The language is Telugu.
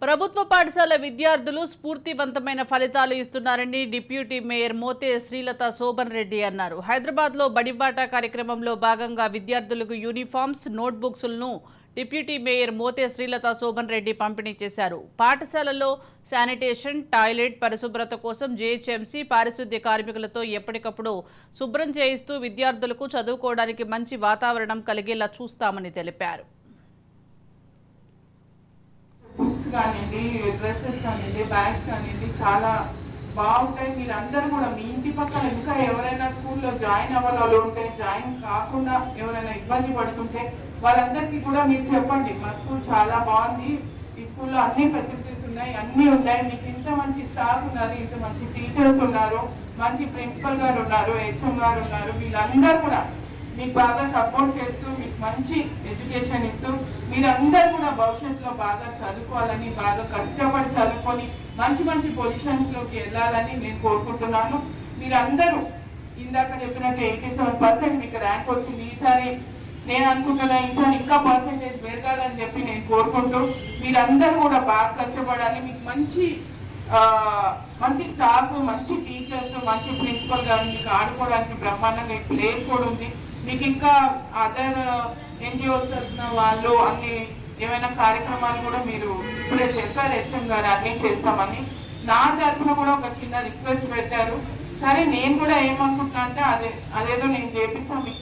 ప్రభుత్వ పాఠశాల విద్యార్థులు స్ఫూర్తివంతమైన ఫలితాలు ఇస్తున్నారని డిప్యూటీ మేయర్ మోతే శ్రీలత శోభన్ రెడ్డి అన్నారు. హైదరాబాద్లో బడిబాట కార్యక్రమంలో భాగంగా విద్యార్థులకు యూనిఫామ్స్, నోట్బుక్స్లను డిప్యూటీ మేయర్ మోతే శ్రీలత శోభన్ రెడ్డి పంపిణీ చేశారు. పాఠశాలలో శానిటేషన్, టాయిలెట్ పరిశుభ్రత కోసం జీహెచ్ఎంసీ పారిశుద్ధ్య కార్మికులతో ఎప్పటికప్పుడు శుభ్రం చేయిస్తూ విద్యార్థులకు చదువుకోవడానికి మంచి వాతావరణం కలిగేలా చూస్తామని తెలిపారు. బుక్స్ కానివ్వండి, డ్రెస్సెస్ కానివ్వండి, బ్యాగ్స్ కానివ్వండి చాలా బాగుంటాయి. మీరందరూ కూడా మీ ఇంటి పక్కన ఇంకా ఎవరైనా స్కూల్లో జాయిన్ అవ్వాలో ఉంటే, జాయిన్ కాకుండా ఎవరైనా ఇబ్బంది పడుతుంటే వాళ్ళందరికీ కూడా మీరు చెప్పండి, మా స్కూల్ చాలా బాగుంది, ఈ స్కూల్లో అన్ని ఫెసిలిటీస్ ఉన్నాయి, అన్నీ ఉన్నాయి, మీకు ఇంత మంచి స్టాఫ్ ఉన్నారు, ఇంత మంచి టీచర్స్ ఉన్నారు, మంచి ప్రిన్సిపల్ గారు ఉన్నారు, హెచ్ఎం గారు ఉన్నారు, వీళ్ళందరూ కూడా మీకు బాగా సపోర్ట్ చేస్తూ మీకు మంచి ఎడ్యుకేషన్ ఇస్తూ మీరందరూ కూడా భవిష్యత్తులో బాగా చదువుకోవాలని, బాగా కష్టపడి చదువుకొని మంచి మంచి పొజిషన్స్లోకి వెళ్ళాలని నేను కోరుకుంటున్నాను. మీరందరూ ఇందాక చెప్పినట్టు 87% మీకు ర్యాంక్ వచ్చింది. ఈసారి నేను అనుకుంటున్నా ఈసారి ఇంకా పర్సెంటేజ్ పెరగాలని చెప్పి నేను కోరుకుంటూ మీరందరూ కూడా బాగా కష్టపడాలి. మీకు మంచి స్టాఫ్, మంచి టీచర్స్, మంచి ప్రిన్సిపల్ గారు, మీకు ఆడుకోవడానికి బ్రహ్మాండంగా ప్లేస్ కూడా ఉంది. మీకు ఇంకా అదర్ ఎన్జిఓస్ తరఫున వాళ్ళు అన్ని ఏమైనా కార్యక్రమాలు కూడా మీరు ఇప్పుడే చెప్పారు, హెచ్ఎం గారు అన్నీ చేస్తామని. నా తరఫున కూడా ఒక చిన్న రిక్వెస్ట్ పెట్టారు. సరే నేను కూడా ఏమనుకుంటున్నా అంటే అదేదో నేను చేపిస్తాను మీకు